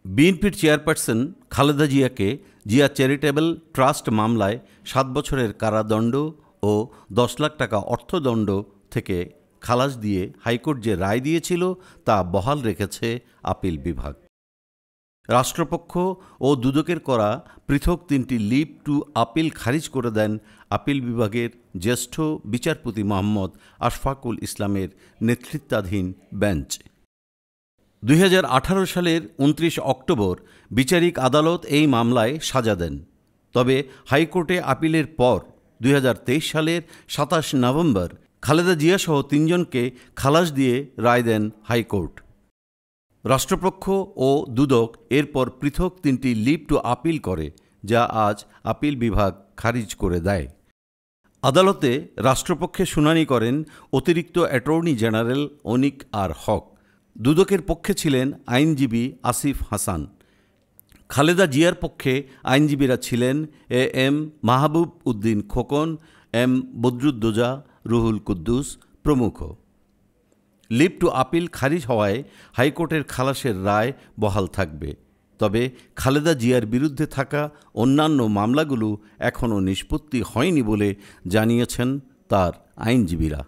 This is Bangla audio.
বিএনপির চেয়ারপারসন খালেদা জিয়াকে জিয়া চ্যারিটেবল ট্রাস্ট মামলায় ৭ বছরের কারাদণ্ড ও ১০ লাখ টাকা অর্থদণ্ড থেকে খালাস দিয়ে হাইকোর্ট যে রায় দিয়েছিল তা বহাল রেখেছে আপিল বিভাগ। রাষ্ট্রপক্ষ ও দুদকের করা পৃথক ৩টি লিভ টু আপিল খারিজ করে দেন আপিল বিভাগের জ্যেষ্ঠ বিচারপতি মোহাম্মদ আশফাকুল ইসলামের নেতৃত্বাধীন বেঞ্চ। ২০১৮ সালের ২৯ অক্টোবর বিচারিক আদালত এই মামলায় সাজা দেন। তবে হাইকোর্টে আপিলের পর ২০২৩ সালের ২৭ নভেম্বর খালেদা জিয়াসহ ৩ জনকে খালাস দিয়ে রায় দেন হাইকোর্ট। রাষ্ট্রপক্ষ ও দুদক এরপর পৃথক ৩টি লিভ টু আপিল করে, যা আজ আপিল বিভাগ খারিজ করে দেয়। আদালতে রাষ্ট্রপক্ষে শুনানি করেন অতিরিক্ত অ্যাটর্নি জেনারেল অনিক আর হক। দুদকের পক্ষে ছিলেন আইনজীবী আসিফ হাসান। খালেদা জিয়ার পক্ষে আইনজীবীরা ছিলেন এম মাহবুব উদ্দিন খোকন, এম বদরুদ্দোজা, রুহুল কুদ্দুস প্রমুখ। লিভ টু আপিল খারিজ হওয়ায় হাইকোর্টের খালাসের রায় বহাল থাকবে। তবে খালেদা জিয়ার বিরুদ্ধে থাকা অন্যান্য মামলাগুলো এখনও নিষ্পত্তি হয়নি বলে জানিয়েছেন তার আইনজীবীরা।